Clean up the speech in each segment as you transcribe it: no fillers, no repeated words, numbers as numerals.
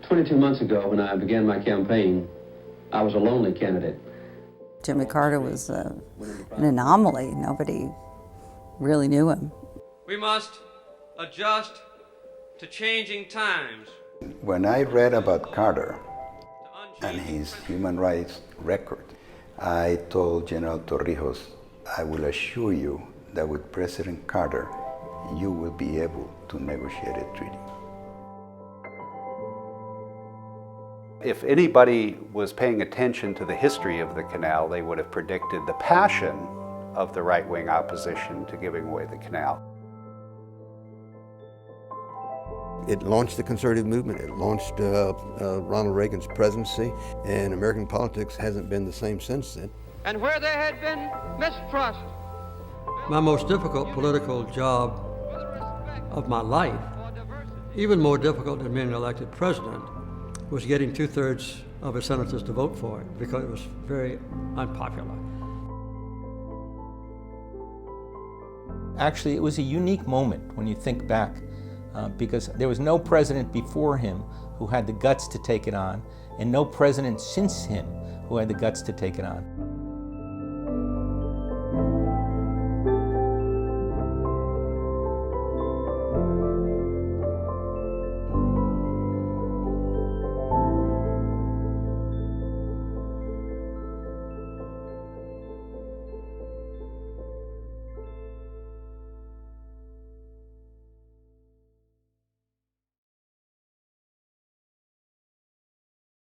22 months ago, when I began my campaign, I was a lonely candidate. Jimmy Carter was an anomaly. Nobody really knew him. We must adjust to changing times. When I read about Carter and his human rights record, I told General Torrijos, I will assure you that with President Carter, you will be able to negotiate a treaty. If anybody was paying attention to the history of the canal, they would have predicted the passion of the right-wing opposition to giving away the canal. It launched the conservative movement, it launched Ronald Reagan's presidency, and American politics hasn't been the same since then. And where there had been mistrust. My most difficult political job of my life, even more difficult than being elected president, was getting 2/3 of his senators to vote for it because it was very unpopular. Actually, it was a unique moment when you think back, because there was no president before him who had the guts to take it on, and no president since him who had the guts to take it on.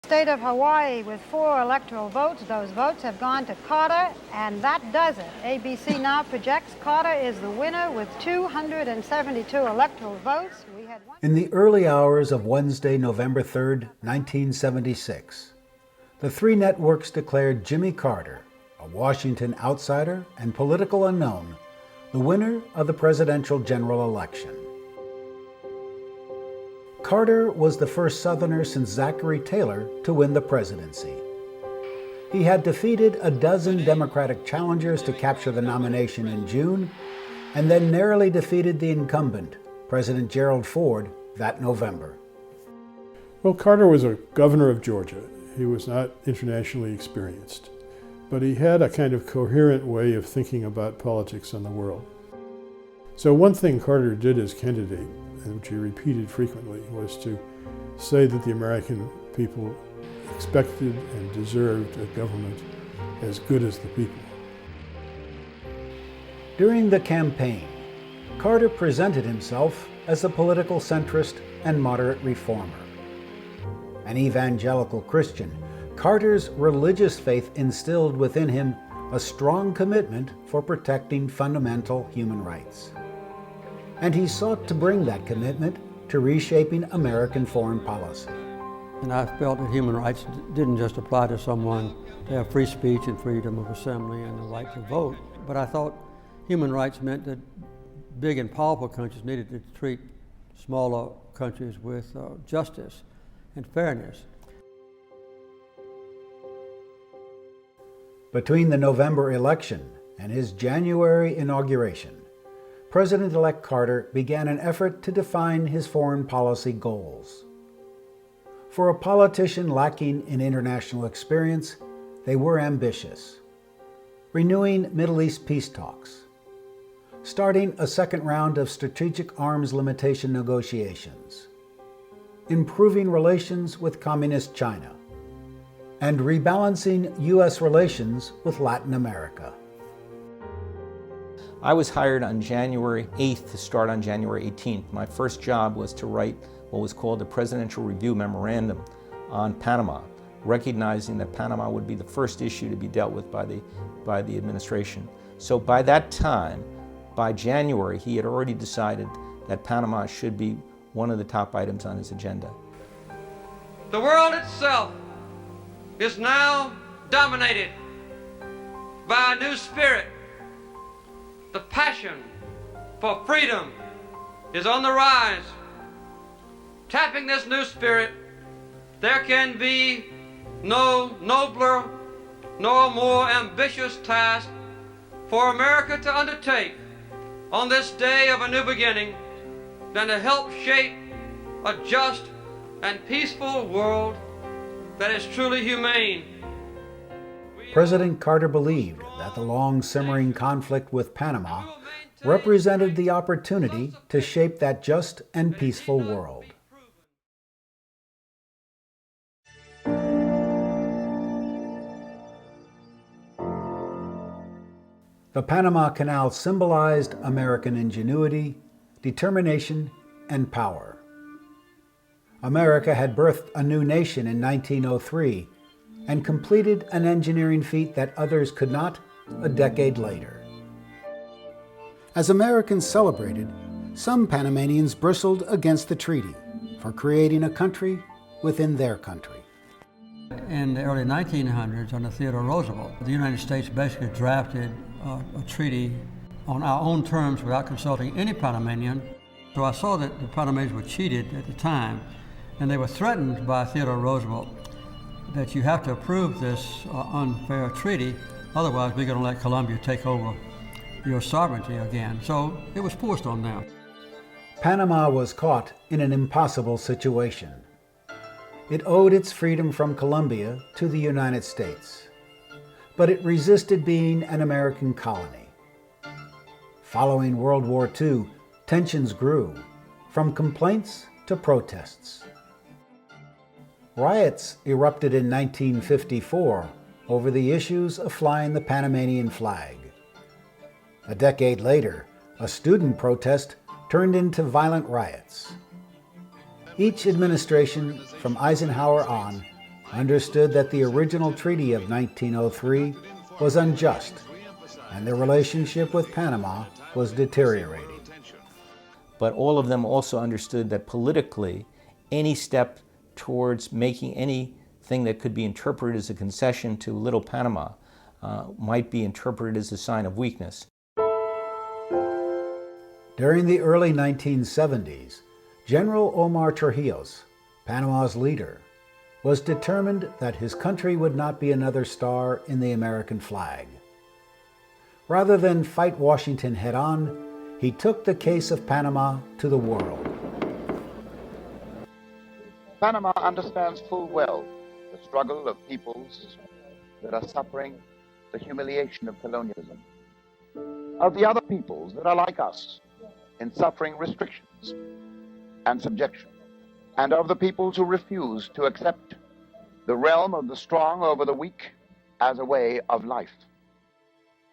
State of Hawaii with 4 electoral votes. Those votes have gone to Carter, and that does it. ABC now projects Carter is the winner with 272 electoral votes. In the early hours of Wednesday, November 3rd, 1976, the three networks declared Jimmy Carter, a Washington outsider and political unknown, the winner of the presidential general election. Carter was the first Southerner since Zachary Taylor to win the presidency. He had defeated a dozen Democratic challengers to capture the nomination in June, and then narrowly defeated the incumbent, President Gerald Ford, that November. Well, Carter was a governor of Georgia. He was not internationally experienced, but he had a kind of coherent way of thinking about politics and the world. So one thing Carter did as candidate, and which he repeated frequently, was to say that the American people expected and deserved a government as good as the people. During the campaign, Carter presented himself as a political centrist and moderate reformer. An evangelical Christian, Carter's religious faith instilled within him a strong commitment for protecting fundamental human rights. And he sought to bring that commitment to reshaping American foreign policy. And I felt that human rights didn't just apply to someone to have free speech and freedom of assembly and the right to vote, but I thought human rights meant that big and powerful countries needed to treat smaller countries with justice and fairness. Between the November election and his January inauguration, President-elect Carter began an effort to define his foreign policy goals. For a politician lacking in international experience, they were ambitious. Renewing Middle East peace talks, starting a second round of strategic arms limitation negotiations, improving relations with Communist China, and rebalancing U.S. relations with Latin America. I was hired on January 8th to start on January 18th. My first job was to write what was called the Presidential Review Memorandum on Panama, recognizing that Panama would be the first issue to be dealt with by the administration. So by that time, by January, he had already decided that Panama should be one of the top items on his agenda. The world itself is now dominated by a new spirit. The passion for freedom is on the rise. Tapping this new spirit, there can be no nobler nor more ambitious task for America to undertake on this day of a new beginning than to help shape a just and peaceful world that is truly humane. President Carter believed that the long simmering conflict with Panama represented the opportunity to shape that just and peaceful world. The Panama Canal symbolized American ingenuity, determination, and power. America had birthed a new nation in 1903 and completed an engineering feat that others could not a decade later. As Americans celebrated, some Panamanians bristled against the treaty for creating a country within their country. In the early 1900s, under Theodore Roosevelt, the United States basically drafted a treaty on our own terms without consulting any Panamanian. So I saw that the Panamanians were cheated at the time, and they were threatened by Theodore Roosevelt that you have to approve this unfair treaty, otherwise we're going to let Colombia take over your sovereignty again. So it was forced on them. Panama was caught in an impossible situation. It owed its freedom from Colombia to the United States, but it resisted being an American colony. Following World War II, tensions grew, from complaints to protests. Riots erupted in 1954 over the issues of flying the Panamanian flag. A decade later, a student protest turned into violent riots. Each administration, from Eisenhower on, understood that the original treaty of 1903 was unjust, and their relationship with Panama was deteriorating. But all of them also understood that politically, any step towards making anything that could be interpreted as a concession to Little Panama might be interpreted as a sign of weakness. During the early 1970s, General Omar Torrijos, Panama's leader, was determined that his country would not be another star in the American flag. Rather than fight Washington head-on, he took the case of Panama to the world. Panama understands full well the struggle of peoples that are suffering the humiliation of colonialism, of the other peoples that are like us in suffering restrictions and subjection, and of the peoples who refuse to accept the realm of the strong over the weak as a way of life.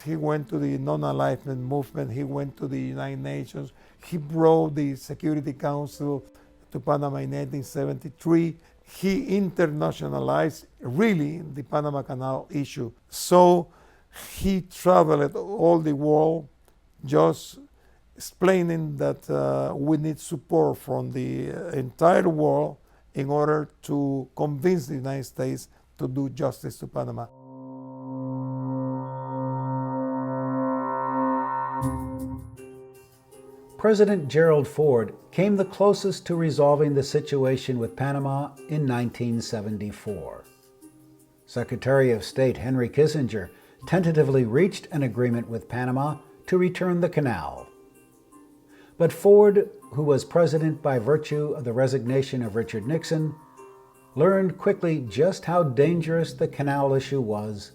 He went to the non-alignment movement, he went to the United Nations, he brought the Security Council to Panama in 1973. He internationalized really the Panama Canal issue. So he traveled all the world just explaining that we need support from the entire world in order to convince the United States to do justice to Panama. President Gerald Ford came the closest to resolving the situation with Panama in 1974. Secretary of State Henry Kissinger tentatively reached an agreement with Panama to return the canal. But Ford, who was president by virtue of the resignation of Richard Nixon, learned quickly just how dangerous the canal issue was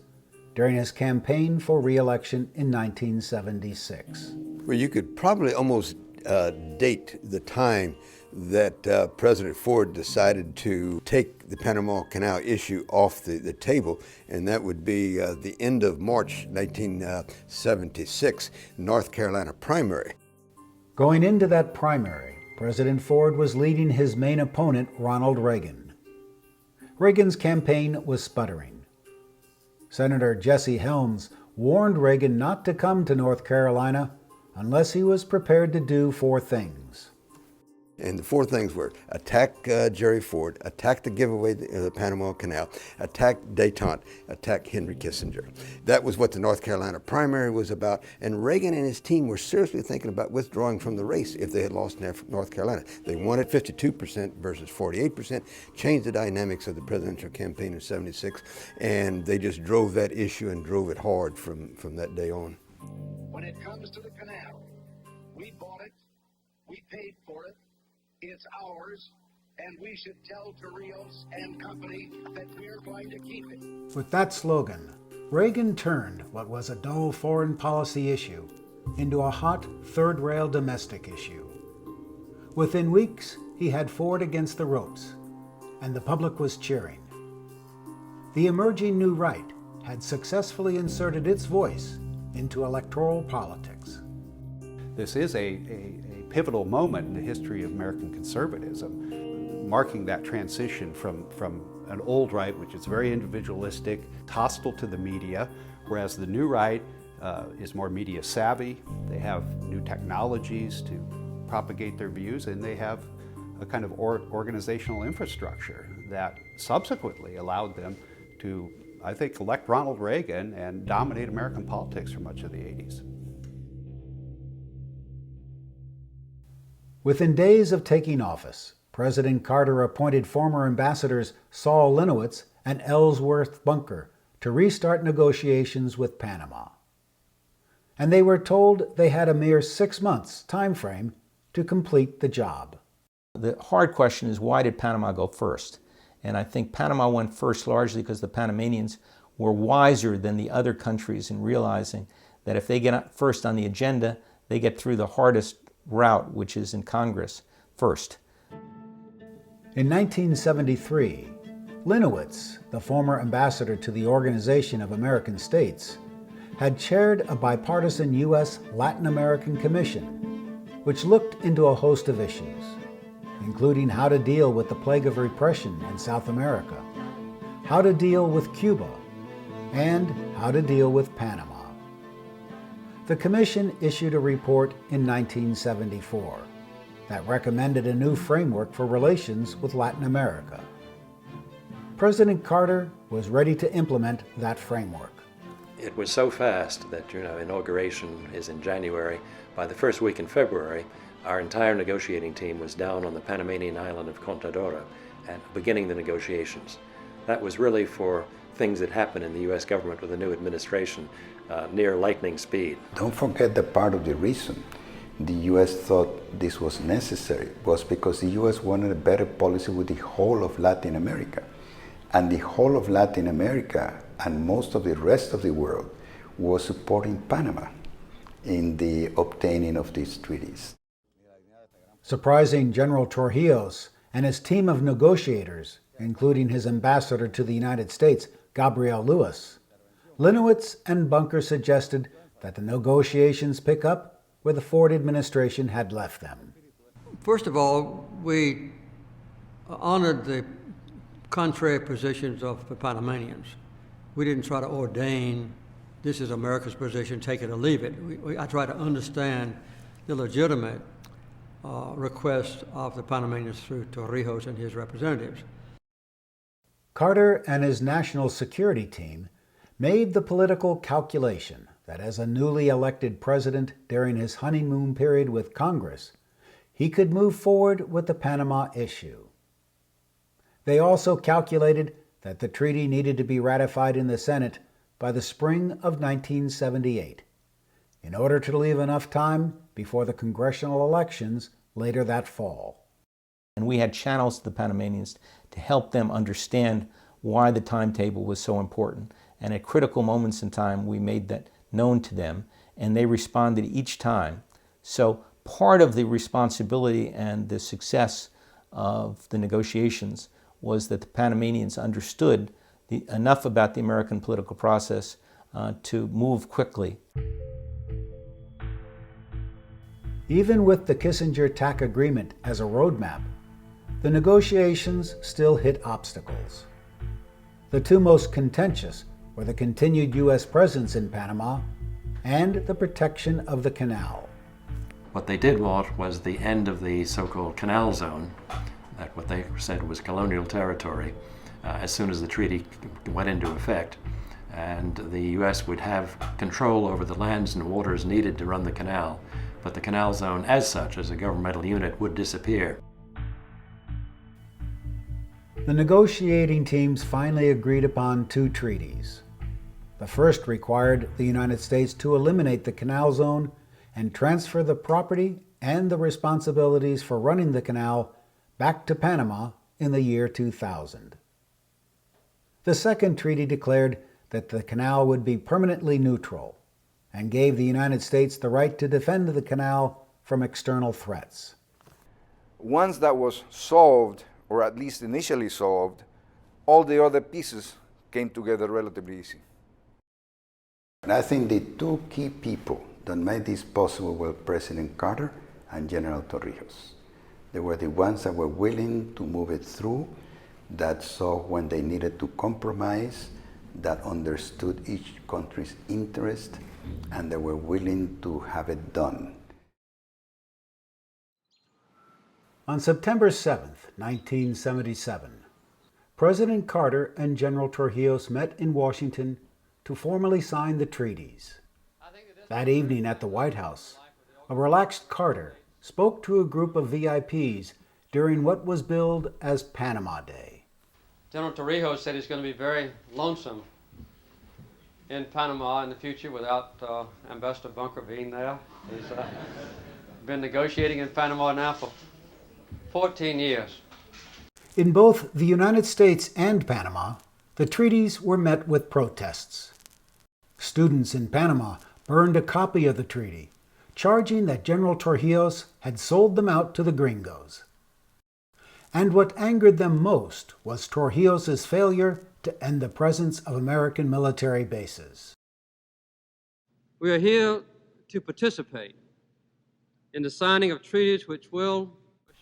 during his campaign for re-election in 1976. Well, you could probably almost date the time that President Ford decided to take the Panama Canal issue off the table, and that would be the end of March 1976, North Carolina primary. Going into that primary, President Ford was leading his main opponent, Ronald Reagan. Reagan's campaign was sputtering. Senator Jesse Helms warned Reagan not to come to North Carolina unless he was prepared to do 4 things. And the 4 things were attack Jerry Ford, attack the giveaway the Panama Canal, attack détente, attack Henry Kissinger. That was what the North Carolina primary was about, and Reagan and his team were seriously thinking about withdrawing from the race if they had lost North Carolina. They wanted 52% versus 48%, changed the dynamics of the presidential campaign in '76, and they just drove that issue and drove it hard from that day on. When it comes to the canal, we bought it, we paid for it, it's ours, and we should tell Torrijos and company that we're going to keep it. With that slogan, Reagan turned what was a dull foreign policy issue into a hot third-rail domestic issue. Within weeks, he had Ford against the ropes, and the public was cheering. The emerging New Right had successfully inserted its voice into electoral politics. This is a pivotal moment in the history of American conservatism, marking that transition from an old right, which is very individualistic, hostile to the media, whereas the new right is more media savvy. They have new technologies to propagate their views, and they have a kind of organizational infrastructure that subsequently allowed them to, I think, elect Ronald Reagan and dominate American politics for much of the 80s. Within days of taking office, President Carter appointed former ambassadors Saul Linowitz and Ellsworth Bunker to restart negotiations with Panama. And they were told they had a mere 6 months time frame to complete the job. The hard question is, why did Panama go first? And I think Panama went first largely because the Panamanians were wiser than the other countries in realizing that if they get first on the agenda, they get through the hardest route, which is in Congress, first. In 1973, Linowitz, the former ambassador to the Organization of American States, had chaired a bipartisan U.S. Latin American Commission, which looked into a host of issues, including how to deal with the plague of repression in South America, how to deal with Cuba, and how to deal with Panama. The Commission issued a report in 1974 that recommended a new framework for relations with Latin America. President Carter was ready to implement that framework. It was so fast that, inauguration is in January. By the first week in February, our entire negotiating team was down on the Panamanian island of Contadora and beginning the negotiations. That was really for things that happen in the U.S. government with the new administration, near lightning speed. Don't forget that part of the reason the U.S. thought this was necessary was because the U.S. wanted a better policy with the whole of Latin America. And the whole of Latin America and most of the rest of the world was supporting Panama in the obtaining of these treaties. Surprising General Torrijos and his team of negotiators, including his ambassador to the United States, Gabriel Lewis, Linowitz and Bunker suggested that the negotiations pick up where the Ford administration had left them. First of all, we honored the contrary positions of the Panamanians. We didn't try to ordain, this is America's position, take it or leave it. I try to understand the legitimate request of the Panamanians through Torrijos and his representatives. Carter and his national security team made the political calculation that as a newly elected president during his honeymoon period with Congress, he could move forward with the Panama issue. They also calculated that the treaty needed to be ratified in the Senate by the spring of 1978, in order to leave enough time before the congressional elections later that fall. And we had channels to the Panamanians to help them understand why the timetable was so important. And at critical moments in time, we made that known to them, and they responded each time. So part of the responsibility and the success of the negotiations was that the Panamanians understood enough about the American political process to move quickly. Even with the Kissinger-TAC agreement as a roadmap, the negotiations still hit obstacles. The two most contentious were the continued U.S. presence in Panama and the protection of the canal. What they did want was the end of the so-called canal zone, that what they said was colonial territory, as soon as the treaty went into effect. And the U.S. would have control over the lands and waters needed to run the canal, but the canal zone as such, as a governmental unit, would disappear. The negotiating teams finally agreed upon two treaties. The first required the United States to eliminate the canal zone and transfer the property and the responsibilities for running the canal back to Panama in the year 2000. The second treaty declared that the canal would be permanently neutral and gave the United States the right to defend the canal from external threats. Once that was solved, or at least initially solved, all the other pieces came together relatively easy. And I think the two key people that made this possible were President Carter and General Torrijos. They were the ones that were willing to move it through, that saw when they needed to compromise, that understood each country's interest, and they were willing to have it done. On September 7, 1977, President Carter and General Torrijos met in Washington to formally sign the treaties. That evening at the White House, a relaxed Carter spoke to a group of VIPs during what was billed as Panama Day. General Torrijos said he's going to be very lonesome in Panama in the future without Ambassador Bunker being there. He's been negotiating in Panama now for 14 years. In both the United States and Panama, the treaties were met with protests. Students in Panama burned a copy of the treaty, charging that General Torrijos had sold them out to the gringos. And what angered them most was Torrijos' failure to end the presence of American military bases. We are here to participate in the signing of treaties which will...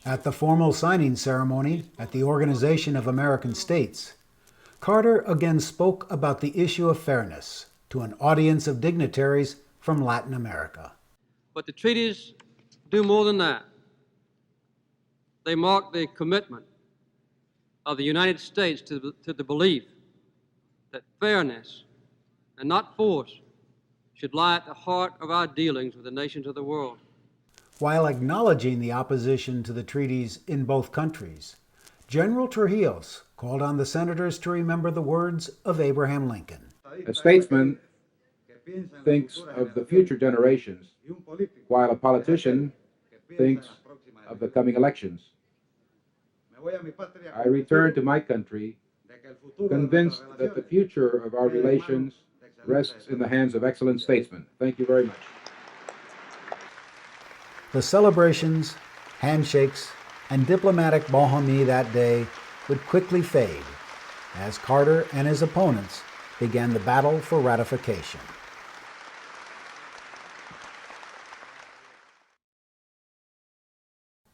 At the formal signing ceremony at the Organization of American States, Carter again spoke about the issue of fairness to an audience of dignitaries from Latin America. But the treaties do more than that. They mark the commitment of the United States to the belief that fairness and not force should lie at the heart of our dealings with the nations of the world. While acknowledging the opposition to the treaties in both countries, General Torrijos called on the senators to remember the words of Abraham Lincoln. A statesman thinks of the future generations, while a politician thinks of the coming elections. I return to my country, convinced that the future of our relations rests in the hands of excellent statesmen. Thank you very much. The celebrations, handshakes, and diplomatic bonhomie that day would quickly fade as Carter and his opponents began the battle for ratification.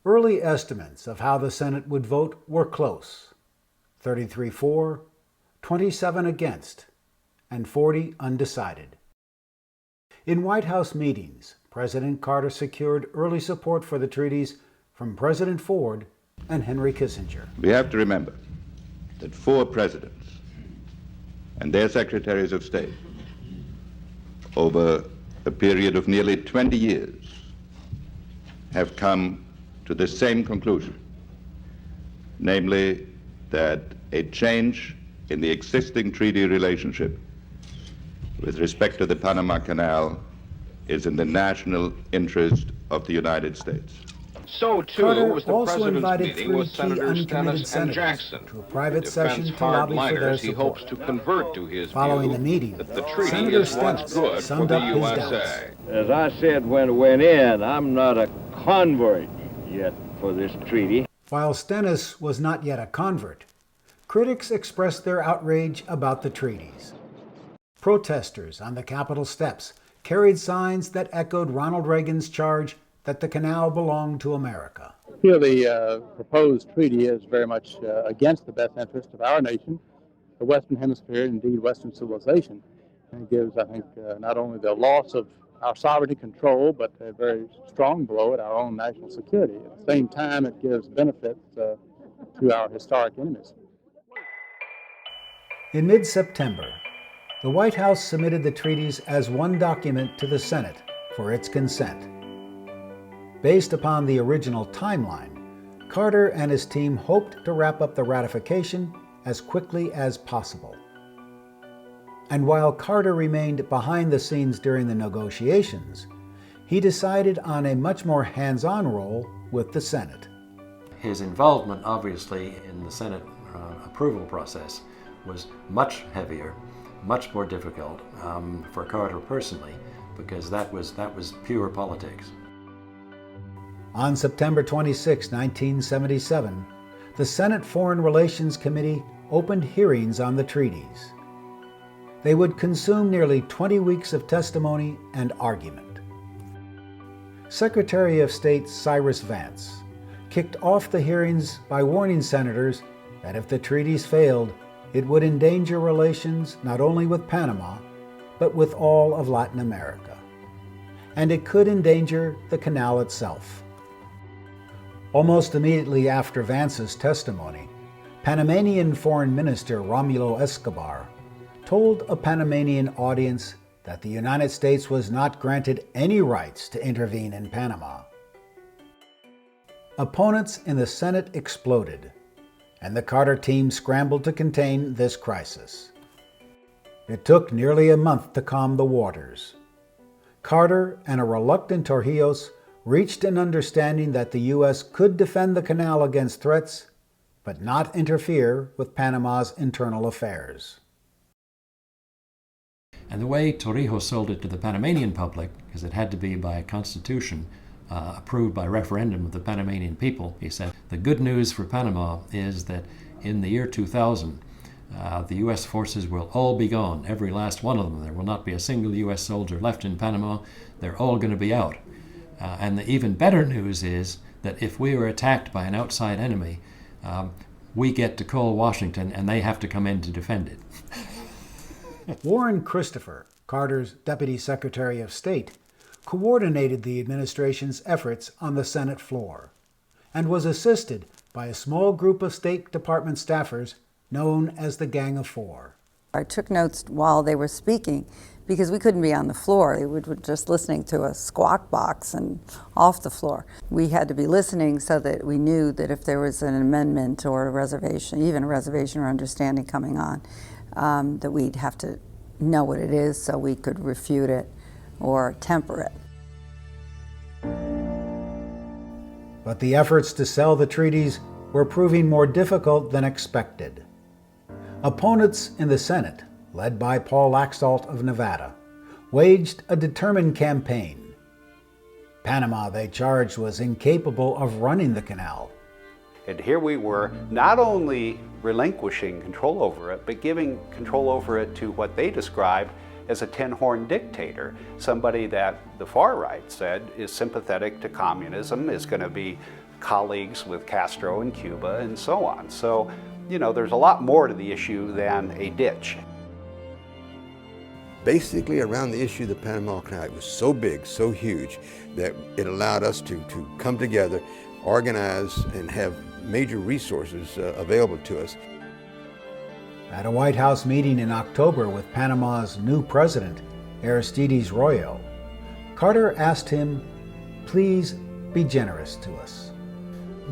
Early estimates of how the Senate would vote were close: 33 for, 27 against, and 40 undecided. In White House meetings, President Carter secured early support for the treaties from President Ford and Henry Kissinger. We have to remember that 4 presidents and their secretaries of state over a period of nearly 20 years have come to the same conclusion, namely that a change in the existing treaty relationship with respect to the Panama Canal is in the national interest of the United States. So, too, Carter was the also President's invited meeting 3 with key Senators uncommitted Stennis and senators Jackson. to a private Defense session to lobby for their hardliners he hopes support. to convert to his Following view the meeting, that the treaty Senator is what's Stennis good for summed the up his USA. doubts. As I said when I went in, I'm not a convert yet for this treaty. While Stennis was not yet a convert, critics expressed their outrage about the treaties. Protesters on the Capitol steps carried signs that echoed Ronald Reagan's charge that the canal belonged to America. I feel the proposed treaty is very much against the best interest of our nation, the Western Hemisphere, indeed Western civilization. And it gives, I think, not only the loss of our sovereignty control, but a very strong blow at our own national security. At the same time, it gives benefits to our historic enemies. In mid-September, the White House submitted the treaties as one document to the Senate for its consent. Based upon the original timeline, Carter and his team hoped to wrap up the ratification as quickly as possible. And while Carter remained behind the scenes during the negotiations, he decided on a much more hands-on role with the Senate. His involvement, obviously, in the Senate approval process was much heavier, much more difficult for Carter personally, because that was pure politics. On September 26, 1977, the Senate Foreign Relations Committee opened hearings on the treaties. They would consume nearly 20 weeks of testimony and argument. Secretary of State Cyrus Vance kicked off the hearings by warning senators that if the treaties failed, it would endanger relations not only with Panama, but with all of Latin America. And it could endanger the canal itself. Almost immediately after Vance's testimony, Panamanian Foreign Minister Romulo Escobar told a Panamanian audience that the United States was not granted any rights to intervene in Panama. Opponents in the Senate exploded, and the Carter team scrambled to contain this crisis. It took nearly a month to calm the waters. Carter and a reluctant Torrijos reached an understanding that the U.S. could defend the canal against threats, but not interfere with Panama's internal affairs. And the way Torrijos sold it to the Panamanian public, because it had to be by a constitution approved by referendum of the Panamanian people, he said, the good news for Panama is that in the year 2000, the U.S. forces will all be gone, every last one of them. There will not be a single U.S. soldier left in Panama. They're all going to be out. And the even better news is that if we are attacked by an outside enemy, we get to call Washington and they have to come in to defend it. Warren Christopher, Carter's Deputy Secretary of State, coordinated the administration's efforts on the Senate floor and was assisted by a small group of State Department staffers known as the Gang of Four. I took notes while they were speaking because we couldn't be on the floor. We were just listening to a squawk box and off the floor. We had to be listening so that we knew that if there was an amendment or a reservation, even a reservation or understanding coming on, that we'd have to know what it is so we could refute it or temper it. But the efforts to sell the treaties were proving more difficult than expected. Opponents in the Senate, led by Paul Laxalt of Nevada, waged a determined campaign. Panama, they charged, was incapable of running the canal. And here we were, not only relinquishing control over it, but giving control over it to what they described as a tin-horn dictator, somebody that the far right said is sympathetic to communism, is going to be colleagues with Castro in Cuba, and so on. So, you know, there's a lot more to the issue than a ditch. Basically, around the issue of the Panama Canal, it was so big, so huge, that it allowed us to come together, organize, and have major resources available to us. At a White House meeting in October with Panama's new president, Aristides Royo, Carter asked him, "Please be generous to us."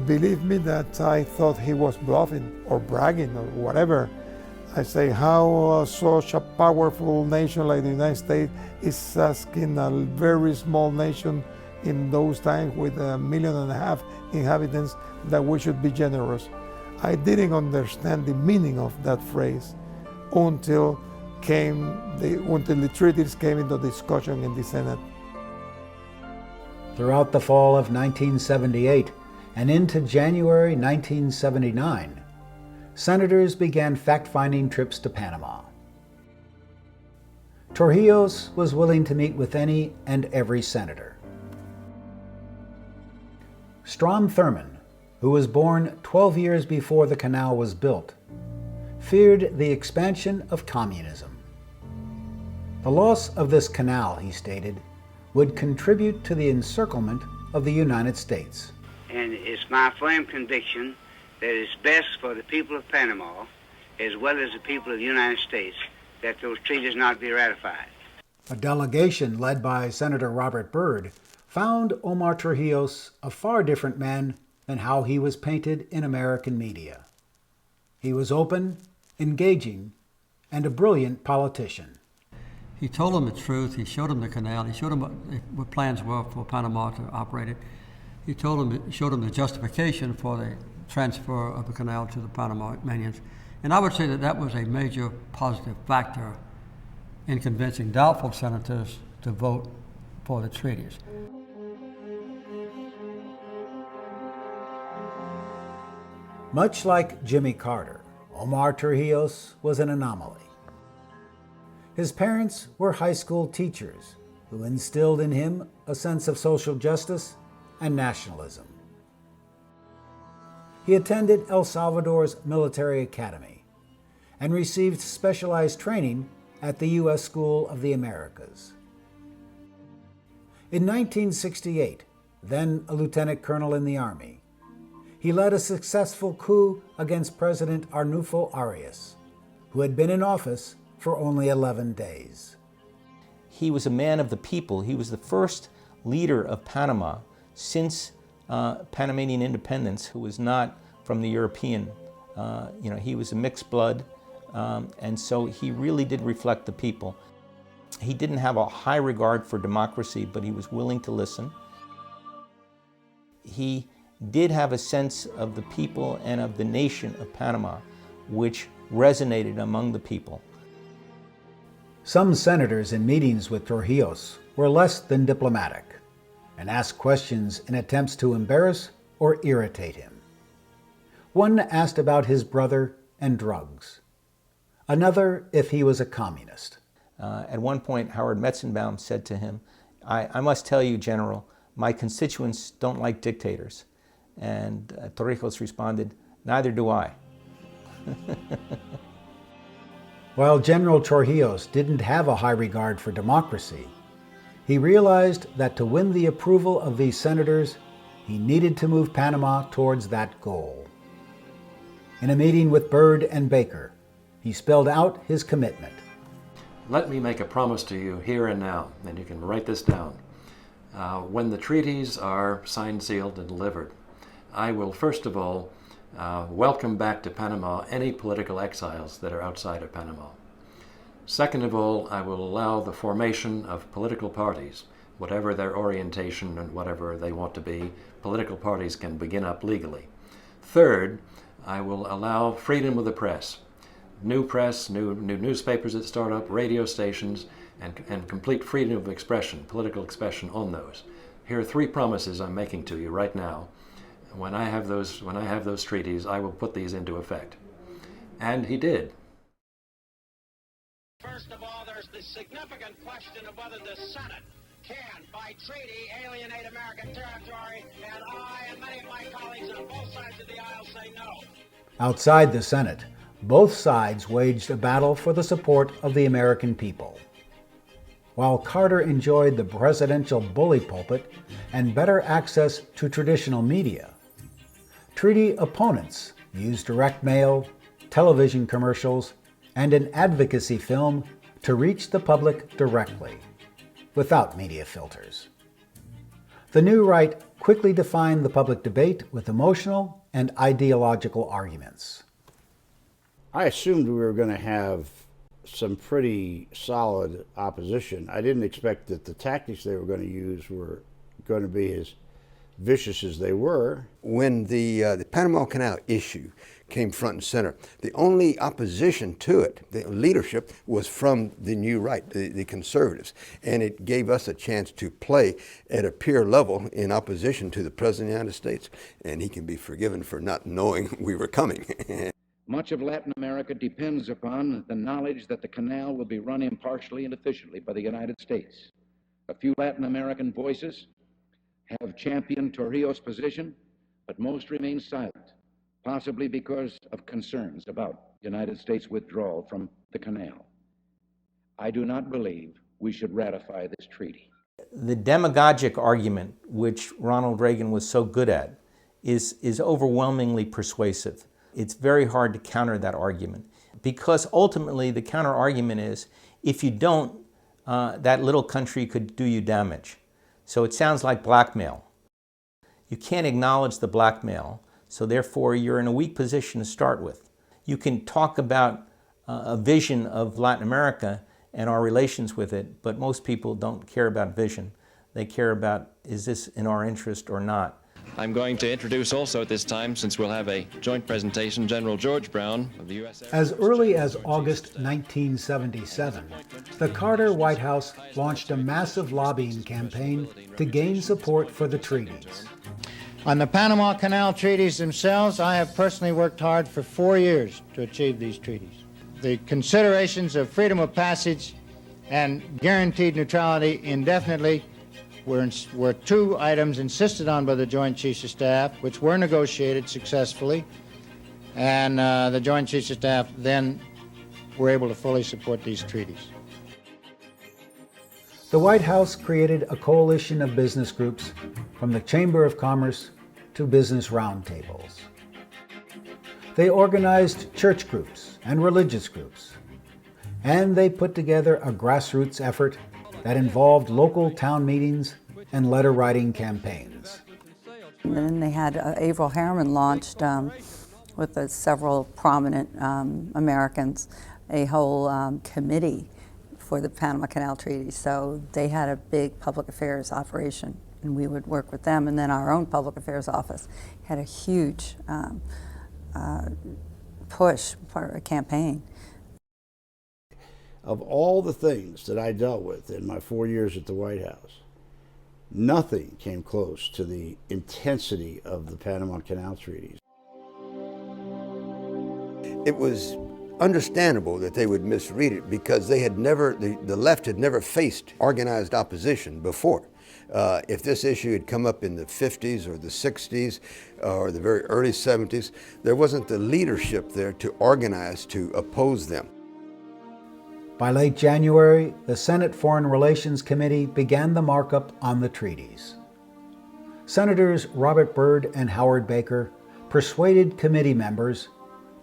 Believe me that I thought he was bluffing or bragging or whatever. I say, how such a powerful nation like the United States is asking a very small nation in those times with 1.5 million inhabitants that we should be generous. I didn't understand the meaning of that phrase until the treaties came into discussion in the Senate. Throughout the fall of 1978 and into January 1979, senators began fact-finding trips to Panama. Torrijos was willing to meet with any and every senator. Strom Thurmond, who was born 12 years before the canal was built, feared the expansion of communism. The loss of this canal, he stated, would contribute to the encirclement of the United States. And it's my firm conviction that it's best for the people of Panama, as well as the people of the United States, that those treaties not be ratified. A delegation led by Senator Robert Byrd found Omar Torrijos a far different man than how he was painted in American media. He was open, engaging, and a brilliant politician. He told them the truth. He showed them the canal. He showed them what plans were for Panama to operate it. He showed him the justification for the transfer of the canal to the Panamanians. And I would say that that was a major positive factor in convincing doubtful senators to vote for the treaties. Much like Jimmy Carter, Omar Torrijos was an anomaly. His parents were high school teachers who instilled in him a sense of social justice and nationalism. He attended El Salvador's military academy and received specialized training at the U.S. School of the Americas. In 1968, then a lieutenant colonel in the Army, he led a successful coup against President Arnulfo Arias, who had been in office for only 11 days. He was a man of the people. He was the first leader of Panama since Panamanian independence who was not from the European. He was a mixed blood, and so he really did reflect the people. He didn't have a high regard for democracy, but he was willing to listen. He did have a sense of the people and of the nation of Panama, which resonated among the people. Some senators in meetings with Torrijos were less than diplomatic and asked questions in attempts to embarrass or irritate him. One asked about his brother and drugs. Another if he was a communist. At one point, Howard Metzenbaum said to him, I must tell you, General, my constituents don't like dictators. And Torrijos responded, neither do I. While General Torrijos didn't have a high regard for democracy, he realized that to win the approval of these senators, he needed to move Panama towards that goal. In a meeting with Byrd and Baker, he spelled out his commitment. Let me make a promise to you here and now, and you can write this down. When the treaties are signed, sealed, and delivered, I will first of all welcome back to Panama any political exiles that are outside of Panama. Second of all, I will allow the formation of political parties, whatever their orientation and whatever they want to be. Political parties can begin up legally. Third, I will allow freedom of the press, new newspapers that start up, radio stations, and complete freedom of expression, political expression on those. Here are three promises I'm making to you right now. When I have those treaties, I will put these into effect. And he did. First of all, there's the significant question of whether the Senate can, by treaty, alienate American territory, and I and many of my colleagues on both sides of the aisle say no. Outside the Senate, both sides waged a battle for the support of the American people. While Carter enjoyed the presidential bully pulpit and better access to traditional media, treaty opponents used direct mail, television commercials, and an advocacy film to reach the public directly, without media filters. The new right quickly defined the public debate with emotional and ideological arguments. I assumed we were going to have some pretty solid opposition. I didn't expect that the tactics they were going to use were going to be as vicious as they were. When the Panama Canal issue came front and center, the only opposition to it, the leadership, was from the new right, the conservatives. And it gave us a chance to play at a peer level in opposition to the President of the United States. And he can be forgiven for not knowing we were coming. Much of Latin America depends upon the knowledge that the canal will be run impartially and efficiently by the United States. A few Latin American voices have championed Torrijos' position, but most remain silent, possibly because of concerns about United States withdrawal from the canal. I do not believe we should ratify this treaty. The demagogic argument, which Ronald Reagan was so good at, is overwhelmingly persuasive. It's very hard to counter that argument, because ultimately the counter argument is, if you don't, that little country could do you damage. So it sounds like blackmail. You can't acknowledge the blackmail, so therefore you're in a weak position to start with. You can talk about a vision of Latin America and our relations with it, but most people don't care about vision. They care about, is this in our interest or not? I'm going to introduce also at this time, since we'll have a joint presentation, General George Brown of the U.S. As early as August 1977, the Carter White House launched a massive lobbying campaign to gain support for the treaties. On the Panama Canal Treaties themselves, I have personally worked hard for 4 years to achieve these treaties. The considerations of freedom of passage and guaranteed neutrality indefinitely were two items insisted on by the Joint Chiefs of Staff, which were negotiated successfully, and the Joint Chiefs of Staff then were able to fully support these treaties. The White House created a coalition of business groups, from the Chamber of Commerce to business roundtables. They organized church groups and religious groups, and they put together a grassroots effort that involved local town meetings and letter-writing campaigns. And then they had Averell Harriman launched, with several prominent Americans, a whole committee for the Panama Canal Treaty. So they had a big public affairs operation, and we would work with them. And then our own public affairs office had a huge push for a campaign. Of all the things that I dealt with in my 4 years at the White House, nothing came close to the intensity of the Panama Canal Treaties. It was understandable that they would misread it because they had never, the left had never faced organized opposition before. If this issue had come up in the 50s or the 60s or the very early 70s, there wasn't the leadership there to organize to oppose them. By late January, the Senate Foreign Relations Committee began the markup on the treaties. Senators Robert Byrd and Howard Baker persuaded committee members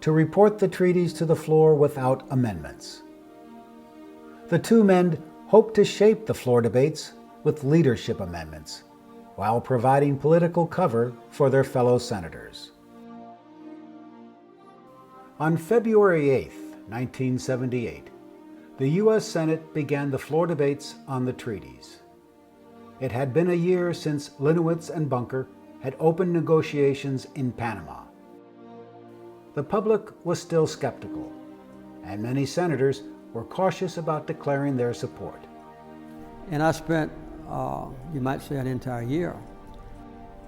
to report the treaties to the floor without amendments. The two men hoped to shape the floor debates with leadership amendments, while providing political cover for their fellow senators. On February 8, 1978, the U.S. Senate began the floor debates on the treaties. It had been a year since Linowitz and Bunker had opened negotiations in Panama. The public was still skeptical, and many senators were cautious about declaring their support. And I spent, you might say, an entire year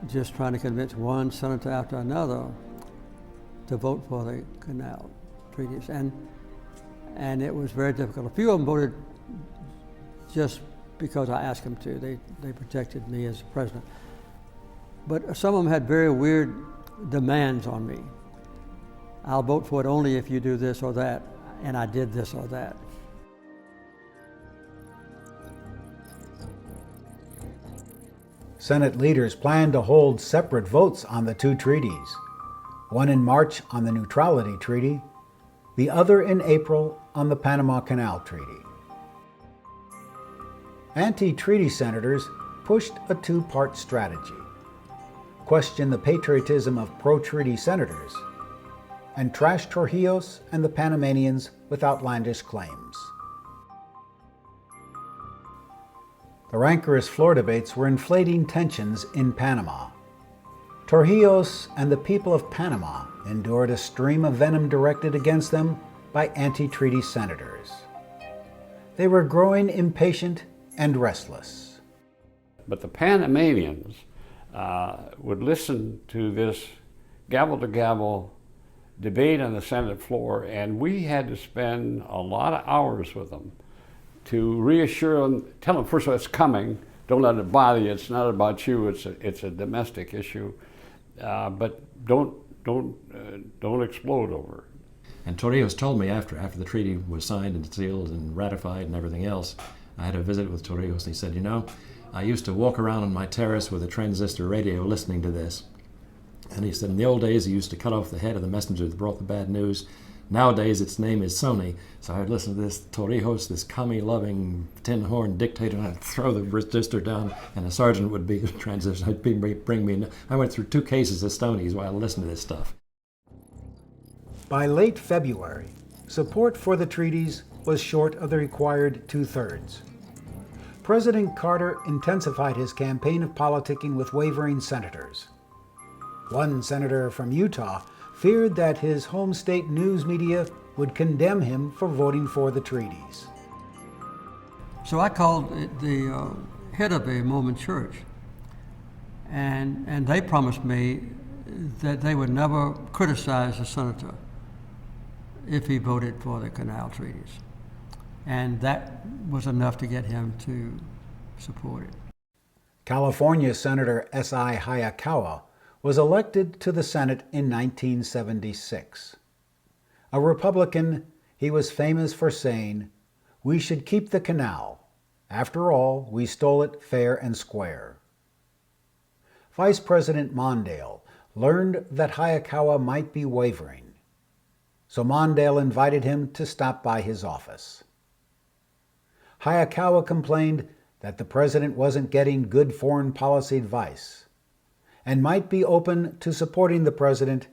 just trying to convince one senator after another to vote for the Canal Treaties. And it was very difficult. A few of them voted just because I asked them to. They protected me as president. But some of them had very weird demands on me. I'll vote for it only if you do this or that, and I did this or that. Senate leaders planned to hold separate votes on the two treaties, one in March on the Neutrality Treaty, the other in April on the Panama Canal Treaty. Anti-treaty senators pushed a two-part strategy: question the patriotism of pro-treaty senators, and trash Torrijos and the Panamanians with outlandish claims. The rancorous floor debates were inflating tensions in Panama. Torrijos and the people of Panama endured a stream of venom directed against them by anti-treaty senators. They were growing impatient and restless. But the Panamanians would listen to this gavel-to-gavel debate on the Senate floor, and we had to spend a lot of hours with them to reassure them, tell them, first of all, it's coming, don't let it bother you, it's not about you, it's a domestic issue, but don't explode over it. And Torrijos told me after the treaty was signed and sealed and ratified and everything else, I had a visit with Torrijos, and he said, you know, I used to walk around on my terrace with a transistor radio listening to this. And he said, in the old days, he used to cut off the head of the messenger that brought the bad news. Nowadays, its name is Sony. So I'd listen to this Torrijos, this commie-loving, tin-horn dictator, and I'd throw the resistor down, and a sergeant would be transition. Bring me in. I went through 2 cases of Stonies while I listened to this stuff. By late February, support for the treaties was short of the required 2/3. President Carter intensified his campaign of politicking with wavering senators. One senator from Utah feared that his home state news media would condemn him for voting for the treaties. So I called the head of a Mormon church, and they promised me that they would never criticize the senator if he voted for the Canal Treaties. And that was enough to get him to support it. California Senator S.I. Hayakawa was elected to the Senate in 1976. A Republican, he was famous for saying, "We should keep the canal. After all, we stole it fair and square." Vice President Mondale learned that Hayakawa might be wavering, so Mondale invited him to stop by his office. Hayakawa complained that the president wasn't getting good foreign policy advice and might be open to supporting the president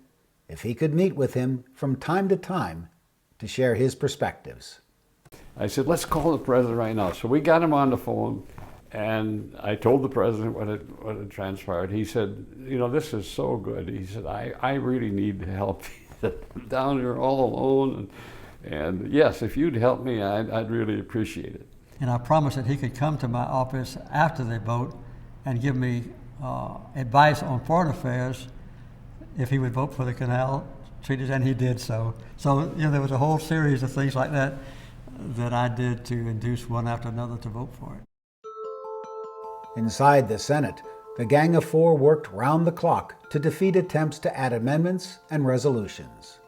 if he could meet with him from time to time to share his perspectives. I said, let's call the president right now. So we got him on the phone, and I told the president what had transpired. He said, you know, this is so good. He said, I really need help. I'm down here all alone, and yes, if you'd help me, I'd really appreciate it. And I promised that he could come to my office after the vote and give me advice on foreign affairs if he would vote for the Canal Treaties, and he did so. So, you know, there was a whole series of things like that that I did to induce one after another to vote for it. Inside the Senate, the Gang of Four worked round the clock to defeat attempts to add amendments and resolutions.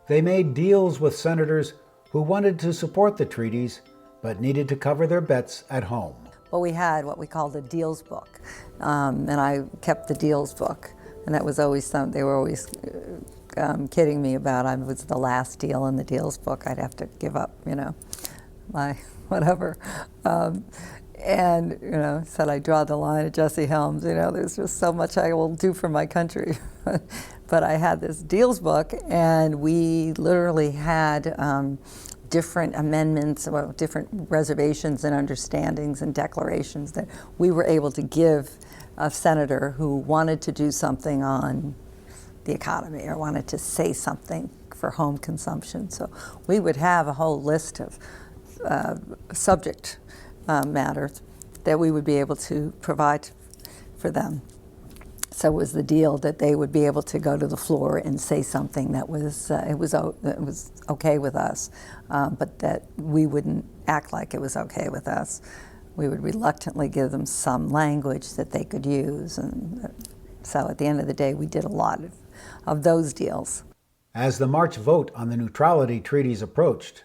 They made deals with senators who wanted to support the treaties but needed to cover their bets at home. Well, we had what we called the deals book, and I kept the deals book, and that was always they were always kidding me about it was the last deal in the deals book. I'd have to give up, you know, my whatever. And, you know, said I draw the line at Jesse Helms, you know, there's just so much I will do for my country. But I had this deals book, and we literally had different amendments, well, different reservations and understandings and declarations that we were able to give a senator who wanted to do something on the economy or wanted to say something for home consumption. So we would have a whole list of subject matters that we would be able to provide for them. So it was the deal that they would be able to go to the floor and say something that was it was okay with us, but that we wouldn't act like it was okay with us. We would reluctantly give them some language that they could use, and so at the end of the day, we did a lot of those deals. As the March vote on the neutrality treaties approached,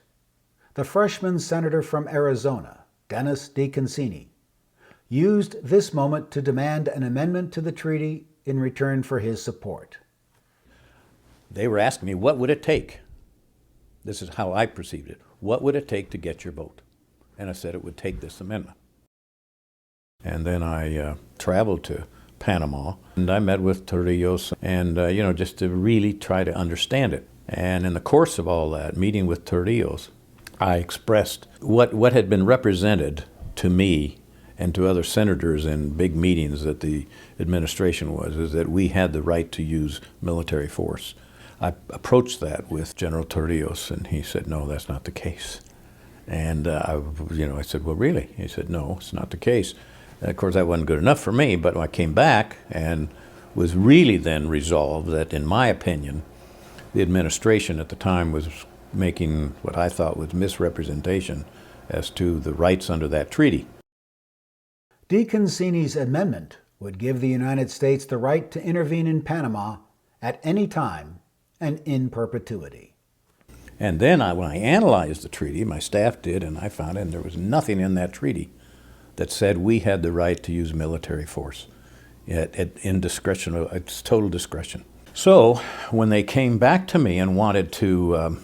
the freshman senator from Arizona, Dennis DeConcini, used this moment to demand an amendment to the treaty in return for his support. They were asking me, what would it take? This is how I perceived it. What would it take to get your vote? And I said it would take this amendment. And then I traveled to Panama, and I met with Torrijos, and you know, just to really try to understand it. And in the course of all that, meeting with Torrijos, I expressed what had been represented to me and to other senators in big meetings that the administration is that we had the right to use military force. I approached that with General Torrijos, and he said, no, that's not the case. And I said, well, really? He said, no, it's not the case. And of course, that wasn't good enough for me, but I came back and was really then resolved that, in my opinion, the administration at the time was making what I thought was misrepresentation as to the rights under that treaty. DeConcini's amendment would give the United States the right to intervene in Panama at any time and in perpetuity. And then when I analyzed the treaty, my staff did, and I found and there was nothing in that treaty that said we had the right to use military force in discretion. It's total discretion. So when they came back to me and wanted to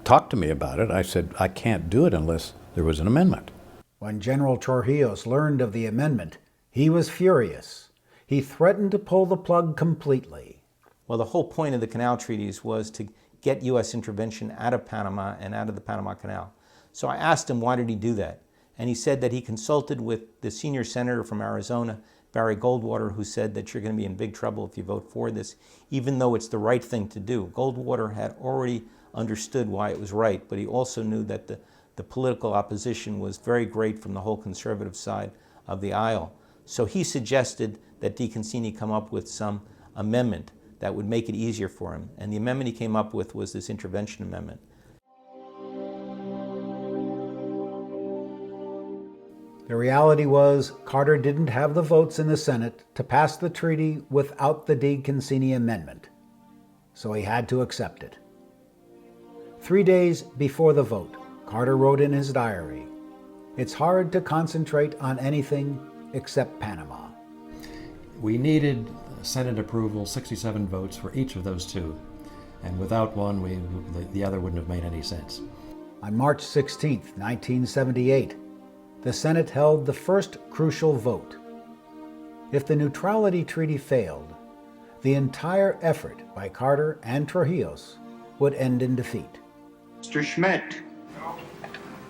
talk to me about it, I said, I can't do it unless there was an amendment. When General Torrijos learned of the amendment, he was furious. He threatened to pull the plug completely. Well, the whole point of the Canal Treaties was to get U.S. intervention out of Panama and out of the Panama Canal. So I asked him, why did he do that? And he said that he consulted with the senior senator from Arizona, Barry Goldwater, who said that you're going to be in big trouble if you vote for this, even though it's the right thing to do. Goldwater had already understood why it was right, but he also knew that the political opposition was very great from the whole conservative side of the aisle. So he suggested that DeConcini come up with some amendment that would make it easier for him. And the amendment he came up with was this intervention amendment. The reality was Carter didn't have the votes in the Senate to pass the treaty without the DeConcini amendment, so he had to accept it. 3 days before the vote, Carter wrote in his diary, "It's hard to concentrate on anything except Panama." We needed Senate approval, 67 votes for each of those two, and without one, the other wouldn't have made any sense. On March 16, 1978, the Senate held the first crucial vote. If the neutrality treaty failed, the entire effort by Carter and Torrijos would end in defeat. Mr. Schmidt.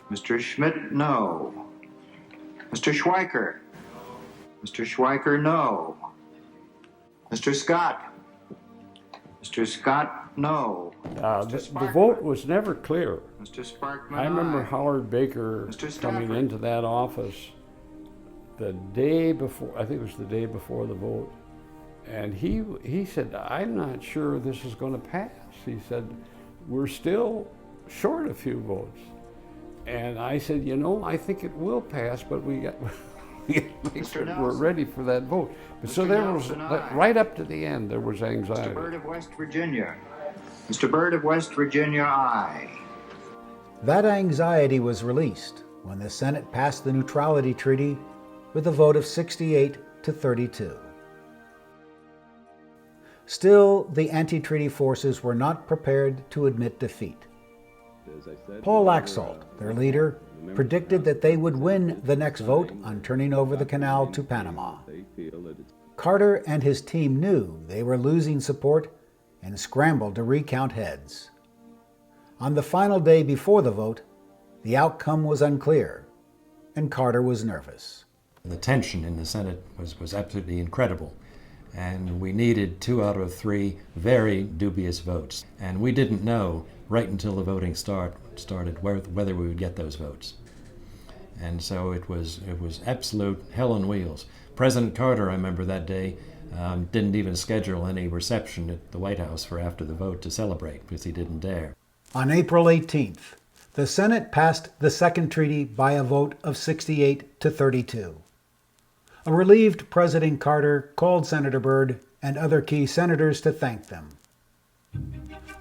Mr. Schmidt, no. Mr. Schweiker. Mr. Schweiker, no. Mr. Scott. Mr. Scott, no. The vote was never clear. Mr. Sparkman, I remember Howard Baker coming into that office the day before, I think it was the day before the vote, and he said, "I'm not sure this is going to pass." He said, "We're still short a few votes." And I said, I think it will pass, but we got to make sure we're ready for that vote. But so there was, right up to the end, there was anxiety. Mr. Byrd of West Virginia. Mr. Byrd of West Virginia, aye. That anxiety was released when the Senate passed the neutrality treaty with a vote of 68 to 32. Still, the anti-treaty forces were not prepared to admit defeat. Paul Laxalt, their leader, predicted that they would win the next vote on turning over the canal to Panama. Carter and his team knew they were losing support and scrambled to recount heads. On the final day before the vote, the outcome was unclear, and Carter was nervous. The tension in the Senate was absolutely incredible, and we needed 2 out of 3 very dubious votes. And we didn't know right until the voting started whether we would get those votes. And so it was absolute hell on wheels. President Carter, I remember that day, didn't even schedule any reception at the White House for after the vote to celebrate, because he didn't dare. On April 18th, the Senate passed the second treaty by a vote of 68 to 32. A relieved President Carter called Senator Byrd and other key senators to thank them.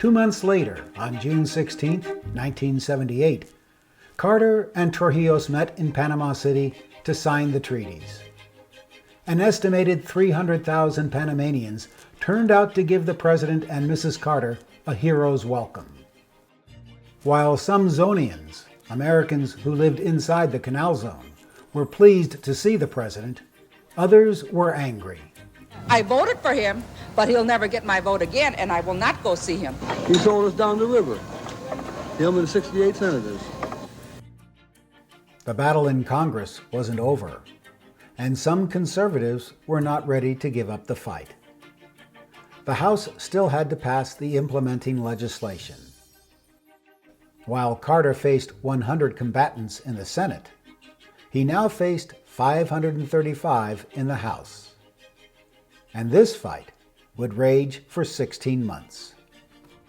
2 months later, on June 16, 1978, Carter and Torrijos met in Panama City to sign the treaties. An estimated 300,000 Panamanians turned out to give the President and Mrs. Carter a hero's welcome. While some Zonians, Americans who lived inside the Canal Zone, were pleased to see the President, others were angry. I voted for him, but he'll never get my vote again, and I will not go see him. He sold us down the river, him and the 68 senators. The battle in Congress wasn't over, and some conservatives were not ready to give up the fight. The House still had to pass the implementing legislation. While Carter faced 100 combatants in the Senate, he now faced 535 in the House. And this fight would rage for 16 months.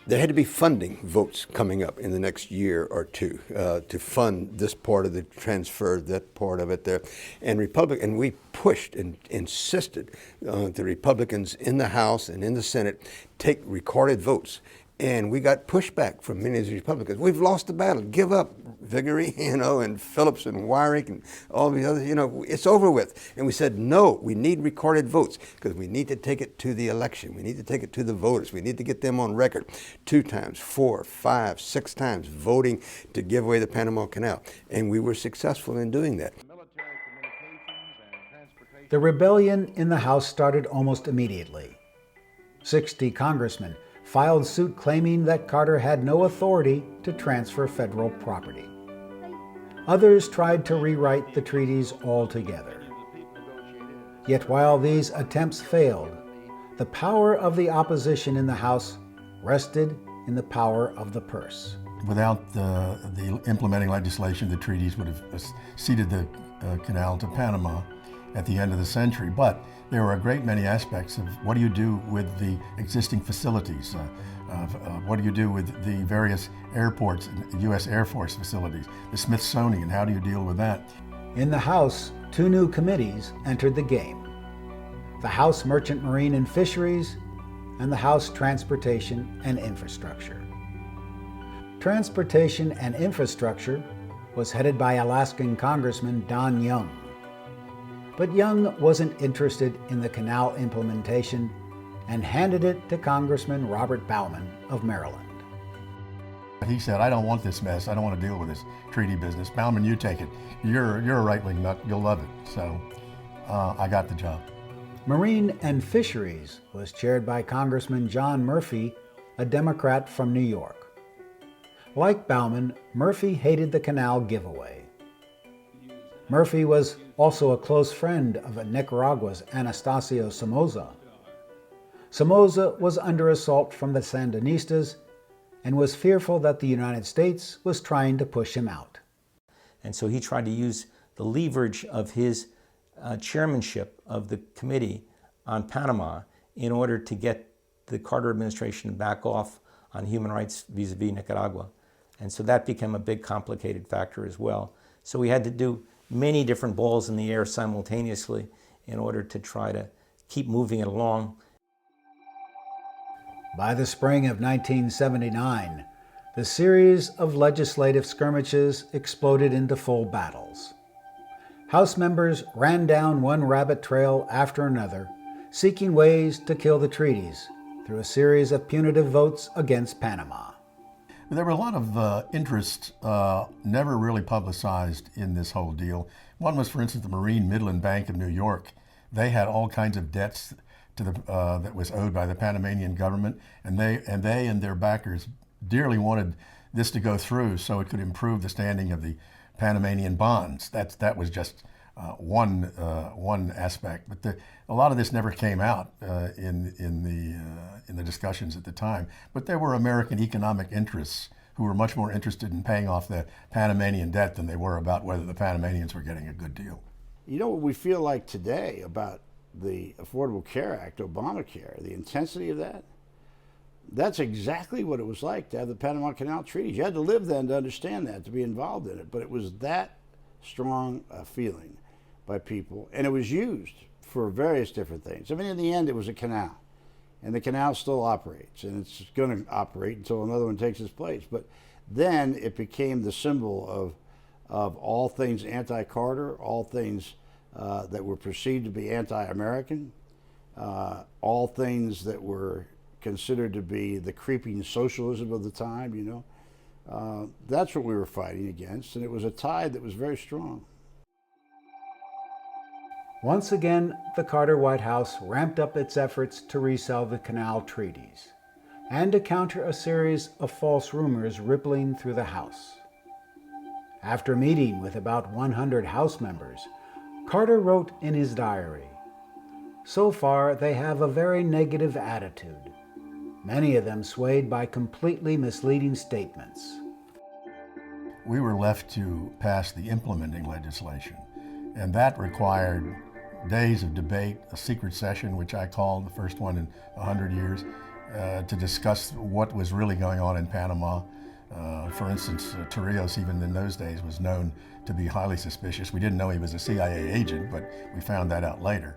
There had to be funding votes coming up in the next year or two to fund this part of the transfer, that part of it there. And we pushed and insisted the Republicans in the House and in the Senate take recorded votes. And we got pushback from many of the Republicans. We've lost the battle. Give up, Viguerie, and Phillips and Wyrick and all the others. It's over with. And we said, no, we need recorded votes because we need to take it to the election. We need to take it to the voters. We need to get them on record 2 times, 4, 5, 6 times voting to give away the Panama Canal. And we were successful in doing that. The rebellion in the House started almost immediately. 60 congressmen filed suit claiming that Carter had no authority to transfer federal property. Others tried to rewrite the treaties altogether. Yet while these attempts failed, the power of the opposition in the House rested in the power of the purse. Without the implementing legislation, the treaties would have ceded the canal to Panama at the end of the century. But there were a great many aspects of what do you do with the existing facilities? What do you do with the various airports, U.S. Air Force facilities, the Smithsonian? How do you deal with that? In the House, two new committees entered the game: the House Merchant Marine and Fisheries and the House Transportation and Infrastructure. Transportation and Infrastructure was headed by Alaskan Congressman Don Young. But Young wasn't interested in the canal implementation and handed it to Congressman Robert Bauman of Maryland. He said, I don't want this mess. I don't want to deal with this treaty business. Bauman, you take it. You're a right-wing nut. You'll love it. So I got the job. Marine and Fisheries was chaired by Congressman John Murphy, a Democrat from New York. Like Bauman, Murphy hated the canal giveaway. Murphy was also a close friend of Nicaragua's Anastasio Somoza. Somoza was under assault from the Sandinistas and was fearful that the United States was trying to push him out. And so he tried to use the leverage of his chairmanship of the committee on Panama in order to get the Carter administration to back off on human rights vis-a-vis Nicaragua. And so that became a big complicated factor as well. So we had to do many different balls in the air simultaneously in order to try to keep moving it along. By the spring of 1979, the series of legislative skirmishes exploded into full battles. House members ran down one rabbit trail after another, seeking ways to kill the treaties through a series of punitive votes against Panama. There were a lot of interests never really publicized in this whole deal. One was, for instance, the Marine Midland Bank of New York. They had all kinds of debts to that was owed by the Panamanian government, and they and their backers dearly wanted this to go through so it could improve the standing of the Panamanian bonds. That was just one aspect, but a lot of this never came out in the discussions at the time. But there were American economic interests who were much more interested in paying off the Panamanian debt than they were about whether the Panamanians were getting a good deal. You know what we feel like today about the Affordable Care Act, Obamacare, the intensity of that? That's exactly what it was like to have the Panama Canal Treaties. You had to live then to understand that, to be involved in it. But it was that strong a feeling by people, and it was used for various different things. I mean, in the end, it was a canal, and the canal still operates, and it's going to operate until another one takes its place. But then it became the symbol of all things anti-Carter, all things that were perceived to be anti-American, all things that were considered to be the creeping socialism of the time, you know. That's what we were fighting against, and it was a tide that was very strong. Once again, the Carter White House ramped up its efforts to resell the Canal Treaties and to counter a series of false rumors rippling through the House. After meeting with about 100 House members, Carter wrote in his diary, "So far, they have a very negative attitude, many of them swayed by completely misleading statements." We were left to pass the implementing legislation, and that required days of debate, a secret session, which I called the first one in 100 years, to discuss what was really going on in Panama. For instance, Torrijos, even in those days, was known to be highly suspicious. We didn't know he was a CIA agent, but we found that out later.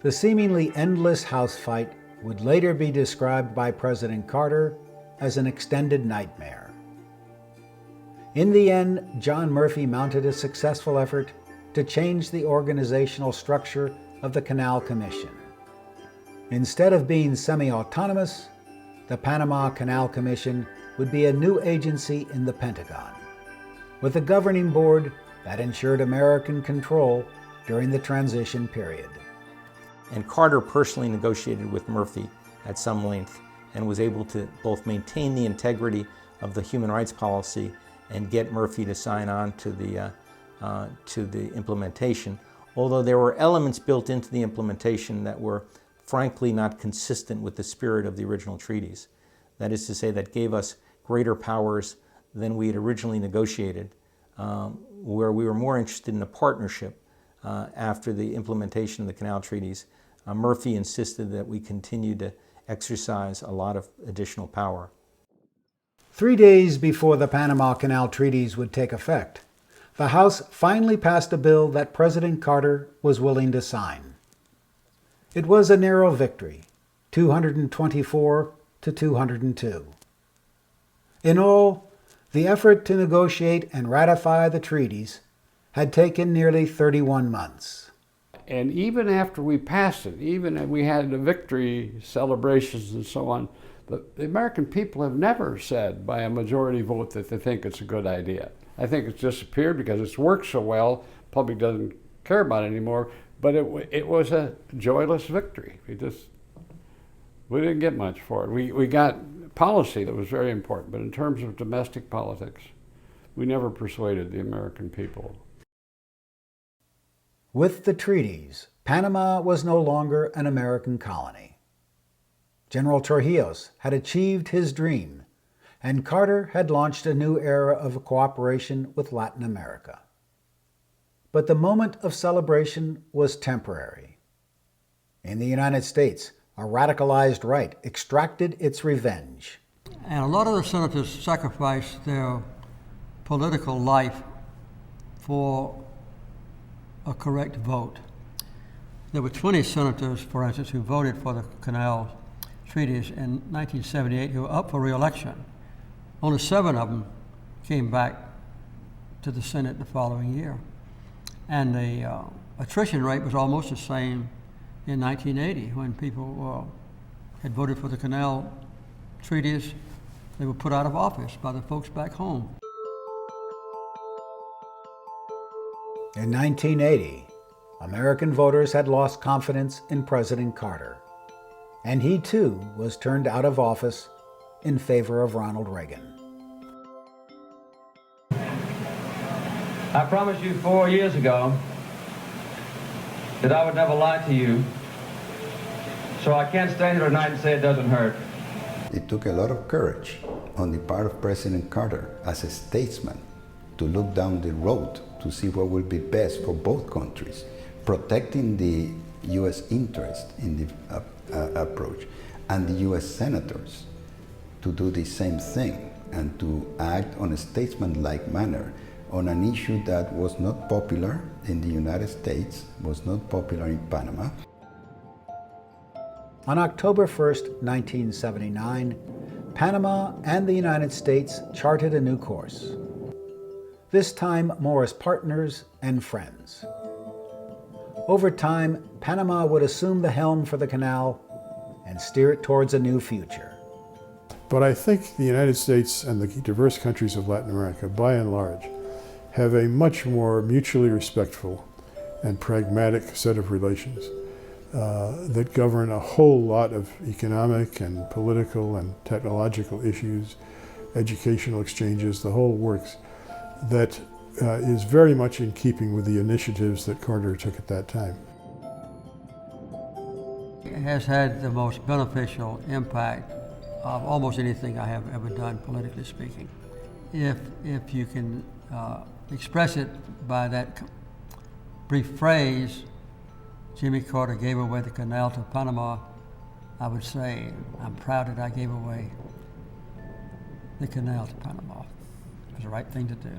The seemingly endless House fight would later be described by President Carter as an extended nightmare. In the end, John Murphy mounted a successful effort to change the organizational structure of the Canal Commission. Instead of being semi-autonomous, the Panama Canal Commission would be a new agency in the Pentagon, with a governing board that ensured American control during the transition period. And Carter personally negotiated with Murphy at some length and was able to both maintain the integrity of the human rights policy and get Murphy to sign on to the implementation, although there were elements built into the implementation that were frankly not consistent with the spirit of the original treaties. That is to say, that gave us greater powers than we had originally negotiated, where we were more interested in a partnership after the implementation of the Canal Treaties. Murphy insisted that we continue to exercise a lot of additional power. 3 days before the Panama Canal Treaties would take effect, the House finally passed a bill that President Carter was willing to sign. It was a narrow victory, 224 to 202. In all, the effort to negotiate and ratify the treaties had taken nearly 31 months. And even after we passed it, even if we had the victory celebrations and so on, the American people have never said by a majority vote that they think it's a good idea. I think it's disappeared because it's worked so well, the public doesn't care about it anymore, but it was a joyless victory. We didn't get much for it. We got policy that was very important, but in terms of domestic politics, we never persuaded the American people. With the treaties, Panama was no longer an American colony. General Torrijos had achieved his dream, and Carter had launched a new era of cooperation with Latin America. But the moment of celebration was temporary. In the United States, a radicalized right extracted its revenge. And a lot of the senators sacrificed their political life for a correct vote. There were 20 senators, for instance, who voted for the Canal Treaties in 1978 who were up for re-election. Only 7 of them came back to the Senate the following year. And the attrition rate was almost the same in 1980 when people had voted for the Canal Treaties. They were put out of office by the folks back home. In 1980, American voters had lost confidence in President Carter, and he too was turned out of office in favor of Ronald Reagan. I promised you 4 years ago that I would never lie to you, so I can't stand here tonight and say it doesn't hurt. It took a lot of courage on the part of President Carter as a statesman to look down the road to see what would be best for both countries, protecting the U.S. interest in the approach, and the U.S. senators to do the same thing and to act on a statesman-like manner on an issue that was not popular in the United States, was not popular in Panama. On October 1st, 1979, Panama and the United States charted a new course, this time more as partners and friends. Over time, Panama would assume the helm for the canal and steer it towards a new future. But I think the United States and the diverse countries of Latin America, by and large, have a much more mutually respectful and pragmatic set of relations that govern a whole lot of economic and political and technological issues, educational exchanges, the whole works, that is very much in keeping with the initiatives that Carter took at that time. It has had the most beneficial impact of almost anything I have ever done, politically speaking. If you can express it by that brief phrase, Jimmy Carter gave away the canal to Panama, I would say, I'm proud that I gave away the canal to Panama. It was the right thing to do.